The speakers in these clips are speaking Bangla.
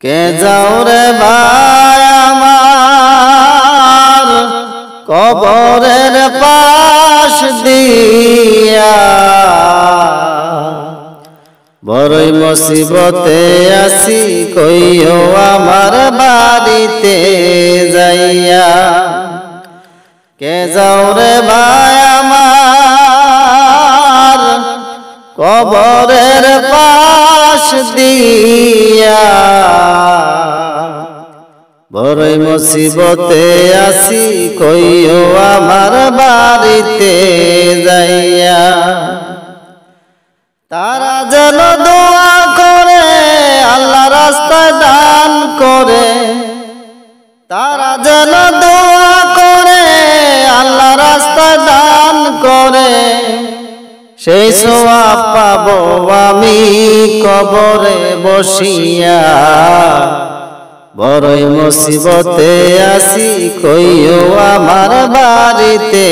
কে যাও রে ভাই আমার কবরের পাশ দিয়া, বড়ই মুসিবতে আছি কইও আমার বাড়িতে যাইয়া। কে যাও রে ভাই আমার কবরের পাশ দিয়া, বড়ই মুসিবতে আছি কইও আমার বাড়িতে যাইয়া। তারা যেন দোয়া করে আল্লাহ রাস্তায় দান করে, তারা যেন দোয়া করে আল্লাহ রাস্তায় দান করে, সেই সওয়াব পাবো আমি কবরে বসিয়া। বড়ই মুসিবতে আছি কইও আমার বাড়িতে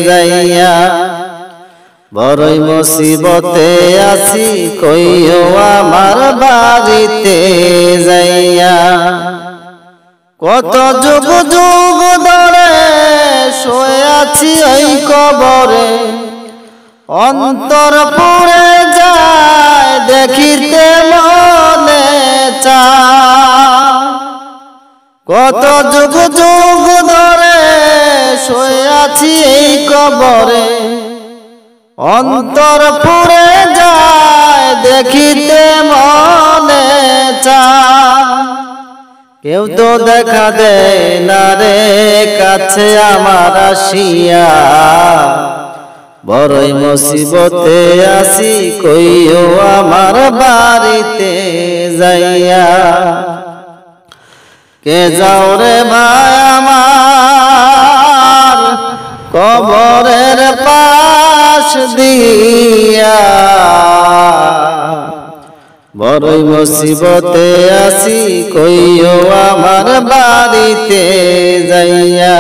যাইয়া, বড়ই মুসিবতে আছি কইও আমার বাড়িতে যাইয়া। কত যুগ যুগ ধরে শুয়ে আছি ওই কবরে, অন্তর পুড়ে যায় দেখিতে মনে চায়। কত যুগ যুগ ধরে শুয়ে আছি এই কবরে, অন্তর পুড়ে যায় দেখিতে মনে চায়। কেউ তো দেখা দেয় না রে কাছে আমার আসিয়া, বড়ই মুসিবতে আছি কইও আমার বাড়িতে যাইয়া। কে যাও রে ভাই আমার কবরের পাশ দিয়া, বড়ই মুসিবতে আছি কইও আমার বাড়িতে যাইয়া।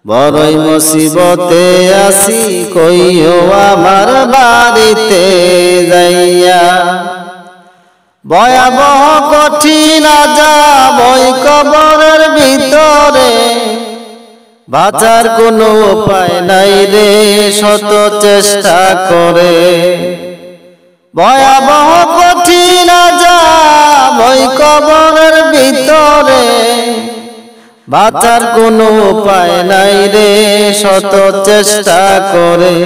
বড়ই মুসিবতে আছি কইও আমার বাড়িতে যাইয়া। ভয়াবহ কঠিন আযাব ওই কবরের ভিতরে, বাঁচার কোনো উপায় নাই রে শত চেষ্টা করে। ভয়াবহ কঠিন আযাব ওই কবরের ভিতরে, বাঁচার কোনো উপায় নাই রে শত চেষ্টা করে।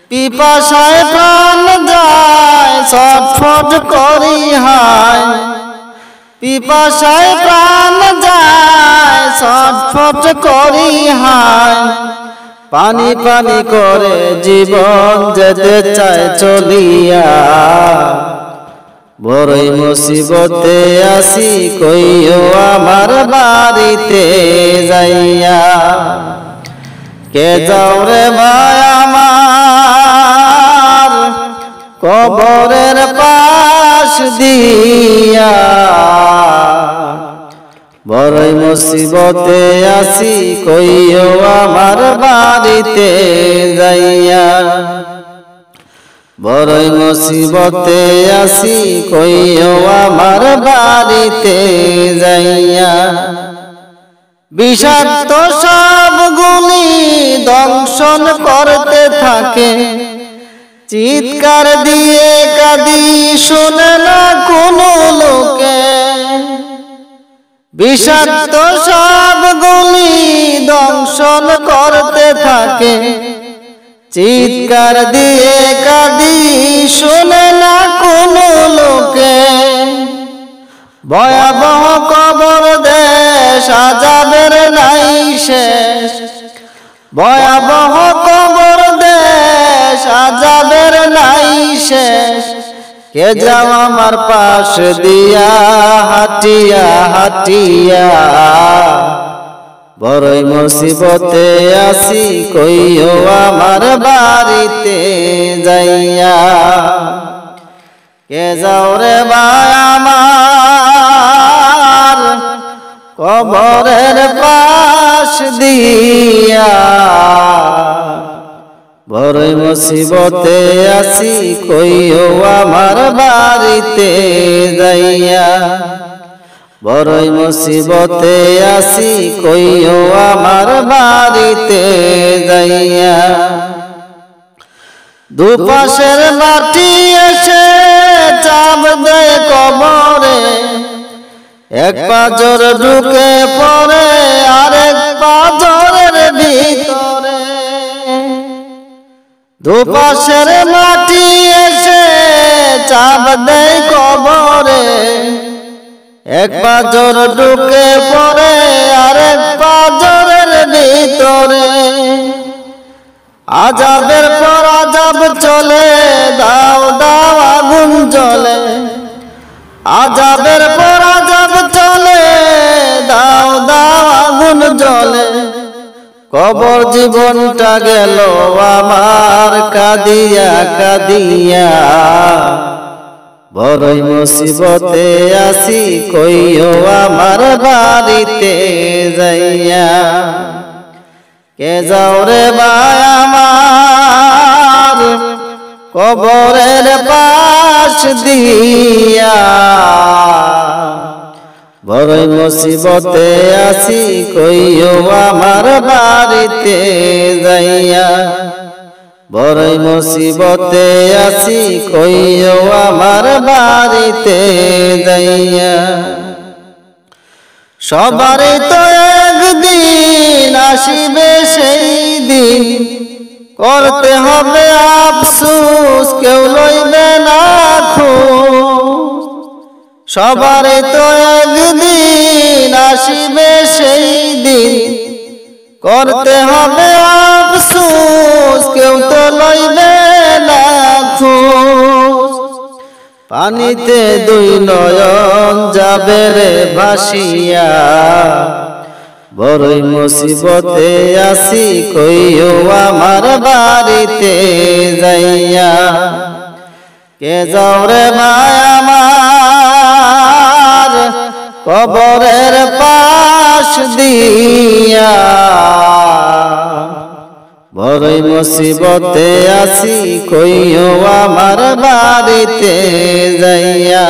পিপাসায় প্রাণ যায় ছটফট করি হায়, পিপাসায় প্রাণ যায় ছটফট করি হায়। পানি পানি করে জীবন যেতে চায় চলিয়া, বড়ই মুসিবতে আছি কইও আমার বাড়িতে যাইয়া। কে যাও রে ভাই আমার কবরের পাশ দিয়া, বড়ই মুসিবতে আছি কইও আমার বাড়িতে যাইয়া। বড়ই মুসিবতে আছি কইও আমার বাড়িতে যাইয়া। বিষাক্ত সবগুলি দংশন করতে থাকে, চিৎকার দিয়ে কাঁদি শোনে না কোনো লোকে। বিষাক্ত সবগুলি দংশন করতে থাকে, চিৎকার দিয়ে কাঁদি শোনে না কোনো লোকে। ভয়াবহ কবর দেশ আযাবের নাই শেষ, ভয়াবহ কবর দেশ আযাবের নাই শেষ। কে যাও আমার পাশ দিয়া হাটিয়া হাটিয়া, বড়ই মুসিবতে আছি কইও আমার বাড়িতে যাইয়া। কে যাও রে ভাই আমার কবরের পাশ দিয়া, বড়ই মুসিবতে আছি কইও আমার বাড়িতে যাইয়া বড়ই মুসিবতে আছি কইও আমার বাড়িতে যাইয়া দুপাশের মাটি এসে চাপ দেয় কবরে এক পাঁজর ঢুকে পড়ে আরেক পাঁজরের ভিতরে দুপাশের মাটি এসে চাপ দেয় কবরে এক পাঁজর ঢুকে পড়ে আরেক পাঁজরের ভিতরে আযাবের পর আযাব চলে দাও দাও আগুন জ্বলে আযাবের পর আযাব চলে দাও দাও আগুন জ্বলে কবর জীবনটা গেল আমার কাঁদিয়া কাঁদিয়া বড়ই মুসিবতে আছি কইও আমার বাড়িতে যাইয়া কে যাও রে ভাই আমার কবরের পাশ দিয়া বড়ই মুসিবতে আছি কইও আমার বাড়িতে যাইয়া বড়ই মুসিবতে আছি কইও আমার বাড়িতে যাইয়া সবারই তো একদিন আসিবে সেই দিন করতে হবে আফসোস কেউ লইবে না খোঁজ সবারই তো একদিন আসিবে সেই দিন করতে হবে আফসোস কেউ তো লইবে না খোঁজ পানিতে দুই নয়ন যাবে রে ভাসিয়া বড়ই মুসিবতে আছি কইও আমার বাড়িতে যাইয়া কে যাও রে ভাই আমার কবরের পাশ দিয়া বড়ই মুসিবতে আছি কইও আমার বাড়িতে যাইয়া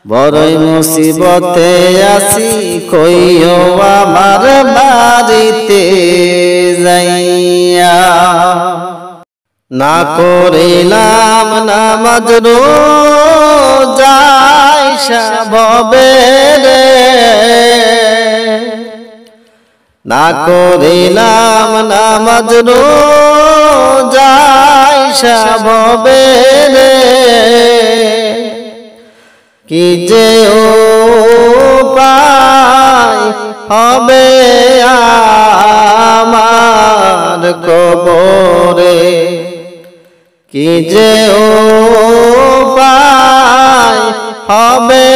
বড়ই মুসিবতে আছি কইও আমার বাড়িতে যাইয়া না করিলাম নামাজ রোজা ভবে রে না করিলাম নামাজ রোজা ভবে রে কি যে উপায় হবে আমার কবরে কি যে উপায় হবে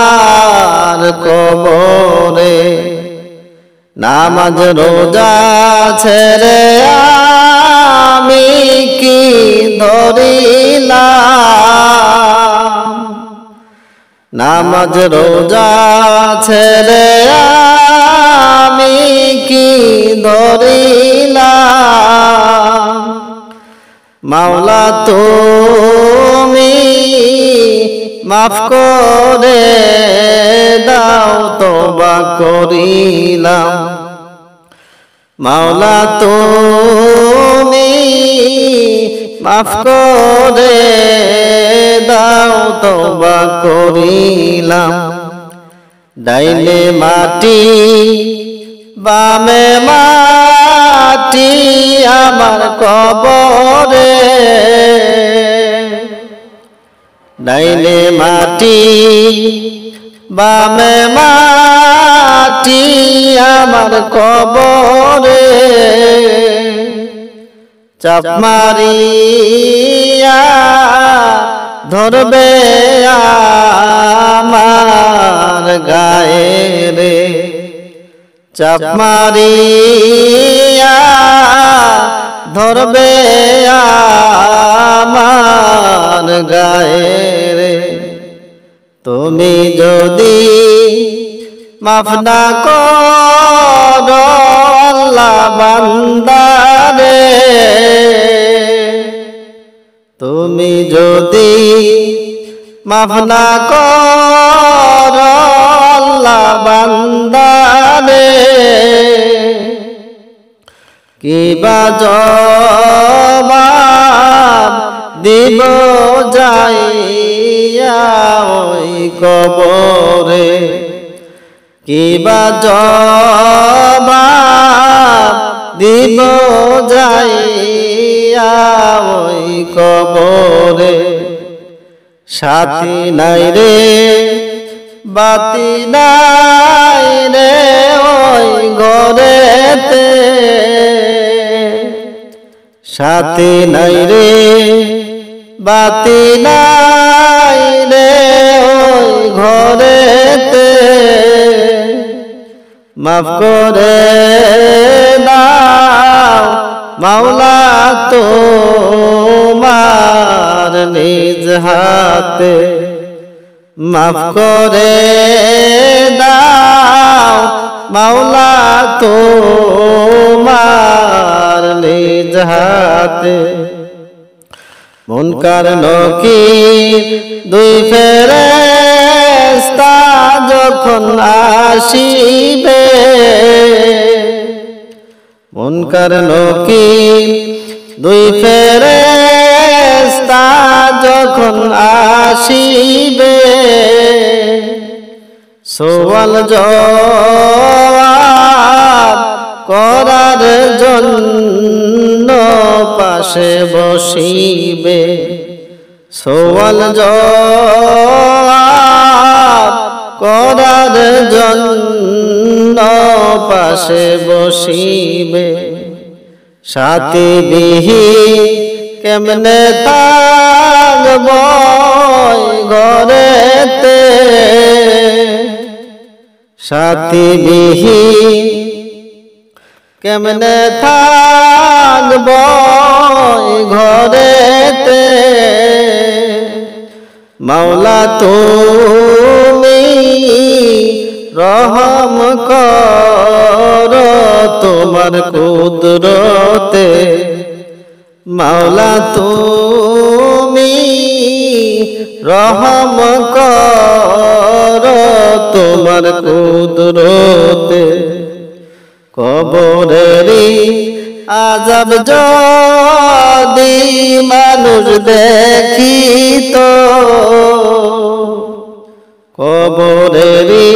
আমার কবরে নামাজ রোজা ছেড়ে আমি কি ধরিলাম নামাজ রোজা ছেড়ে আমি কি ধরিলাম মাওলা তুমি মাফ করে দাও তওবা করিলাম মাওলা তুমি মাফ করে দাও তওবা করিলাম ডাইনে মাটি বামে মাটি আমার কবরে ডাইনে মাটি বামে মাটি আমার কবরে চাপ মারিয়া ধরবে আমার গায়ে রে চাপ মারিয়া ধরবে আমার গায়ে রে তুমি যদি মাফ না করো আল্লাহ বান্দারে তুমি যদি মাফ না করো আল্লাহ বান্দারে কিবা জবাব দিব যাইয়া ওই কবরে কিবা জবাব দিব যাইয়া ওই কবরে সাথী নাই রে বাতি নাই রে ওই ঘরেতে সাথী নাই রে বাতি নাই রে ওই ঘরেতে মাফ করে দাও মাওলা তোমার নিজ হাতে মাফ করে দাও মাওলা তোমার নিজ হাতে মুনকার নকির দুই ফেরেশতা যখন আসিবে মুনকার নকির দুই ফেরেশতা যখন আসিবে সওয়াল জবাব করার জন্য পাশে বসিবে সওয়াল জবাব করার জন্য পাশে বসিবে সাথী বিহীন কেমনে থাকব ঘরেতে সাথী বিহীন কেমনে থাকব ঘরেতে মাওলা তুমি রহম করো তোমার কুদরতে মাওলা তুমি রহম করো তোমার কুদরতে কবরেরি আযাব যদি মানুষ দেখিত কবরেরি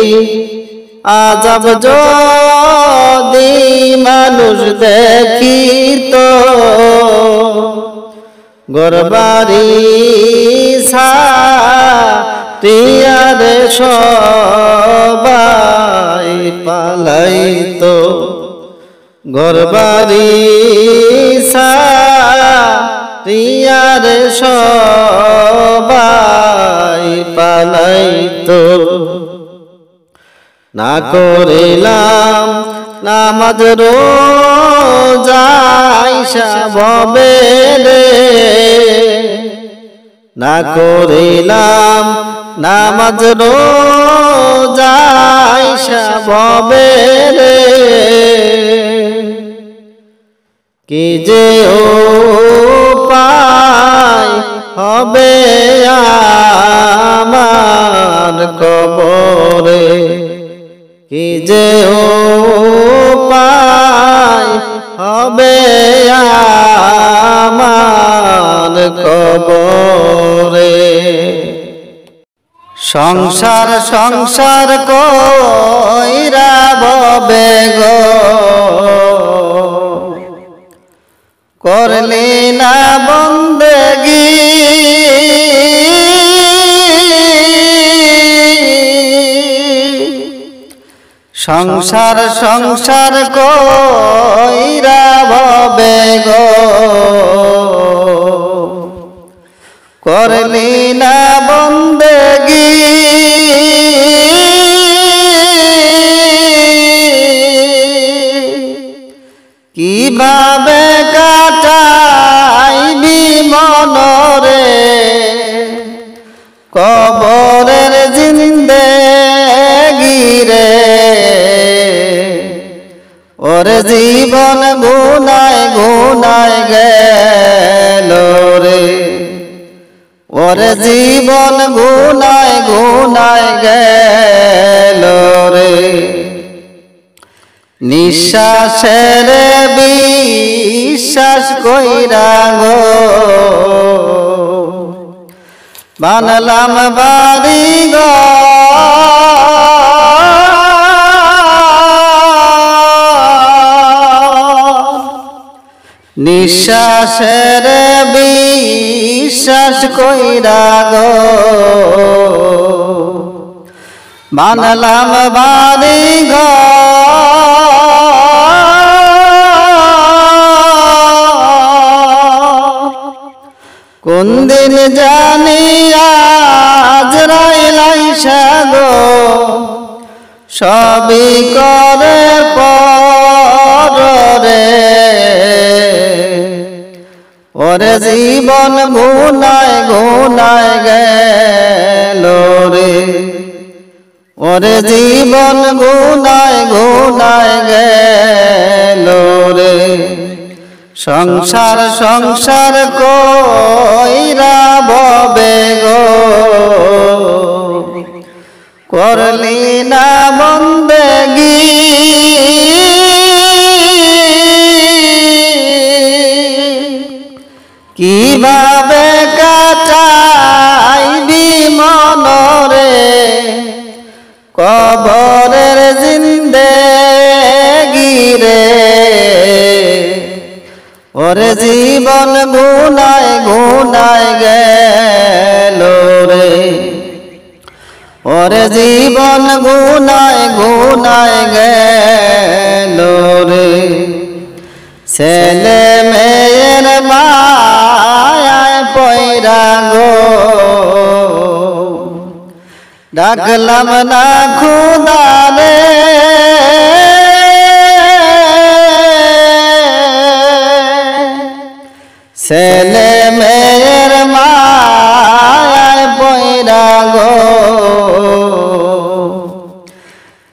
আযাব যদি মানুষ দেখিত ঘরবাড়ি ছাড়িয়ারে সবাই পালাইতো ঘরবাড়ি ছাড়িয়ারে সবাই পালাইতো না করিলাম নামাজ রোজা ঈশা ভবে রে না করিলাম নামাজ রোজা ঈশা ভবে রে কি যে উপায় হবে আমার কবরে কি যে উপায় হবে আমার কবরে সংসার সংসার কইরা ভবে গো করলি না বন্দেগি সংসার সংসার কইরা ভবে গো করলি না বন্দেগি কিভাবে কাটাইবি মনরে কবরের জিন্দেগি রে ও ওরে জীবন গুনায় গুনায় গেল রে ওরে জীবন গুনায় গুনায় গেল রে নিঃশ্বাসের বিশ্বাস কইরা গো বানলাম বাড়ি নিঃশ্বাসের বিশ্বাস কইরা গো বানলাম বাড়ি কোন দিন জানি আজরাইল আইসা গো সবই করে পরে ওরে জীবন গুনায় গুনায় গেল রে ওরে জীবন গুনায় গুনায় গেল রে সংসার সংসার কইরা ববে গো করলি না বন্দেগি কিভাবে কাটাইবি মনরে কবরের জিন্দেগি রে ওরে জীবন গুনায় গুনায় গেল রে ওরে জীবন গুনায় গুনায় গেল রে ছেলে মেয়ের মায়ায় পয়রা গো ডাকলাম না খুদা রে ছেলে মেয়ের মায়ায় পয়রা গো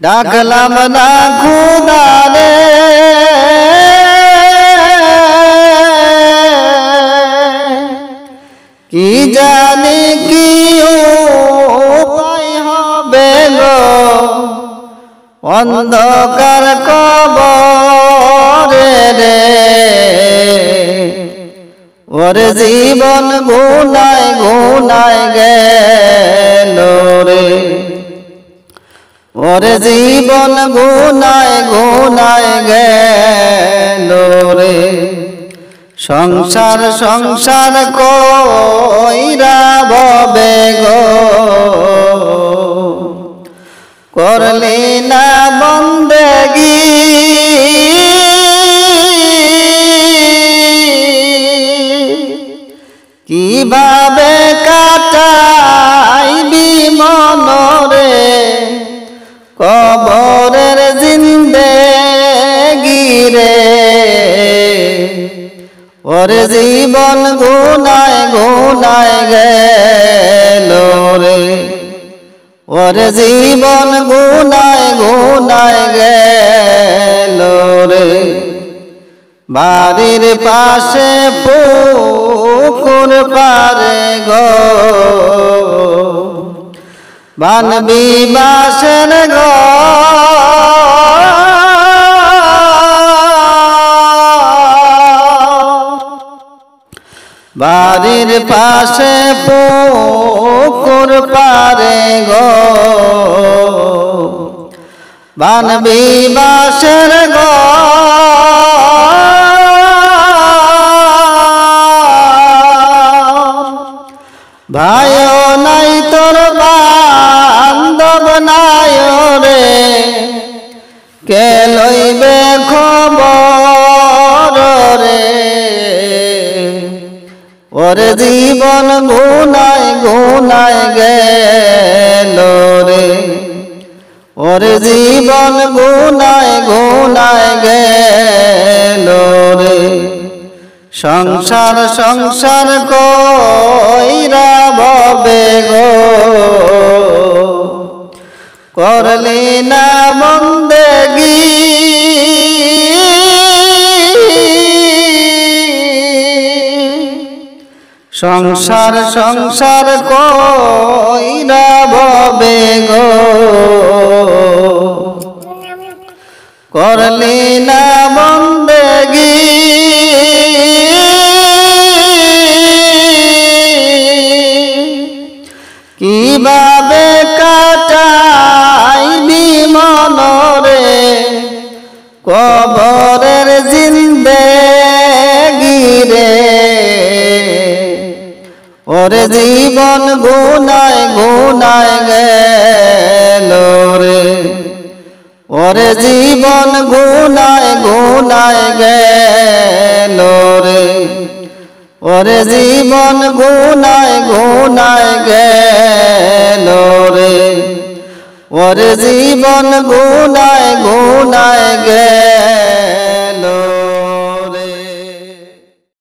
ডাকলাম না খুদা রে কি জানি কি উপায় হবে গো অন্ধকার কবরে রে ওরে জীবন গুনায় গুনায় গেল রে ওরে জীবন গুনায় গুনায় গেল রে সংসার সংসার কইরা ববে গো করলি না বন্দেগি কিভাবে কাটাইবি মনরে কবরের জিন্দেগি রে ওরে জীবন গুনায় গুনায় গেল রে ওরে জীবন গুনায় গুনায় গেল রে বাড়ির পাশে পুকুর পারে গো বানবি বাসের গো বাড়ির পাশে পুকুর পারে গো বানবি বাসের গো ভাইও নাই তোর বান্ধব নাই রে কে লইবে খবর রে ওরে জীবন গুনায় গুনায় গেল রে ওরে জীবন গুনায় গুনায় গেল রে সংসার সংসার কইরা ববে গো করলি না বন্দেগি সংসার সংসার কইরা ভবে গো করলি না বন্দেগি কিভাবে কাটাইবি মনরে কবরের জিন্দেগি রে ওরে জীবন গুনায় গুনায় গেল রে ওরে জীবন গুনায় গুনায় গেল রে ওরে জীবন গুনায় গুনায় গেল রে ওরে জীবন গুনায় গুনায় গেল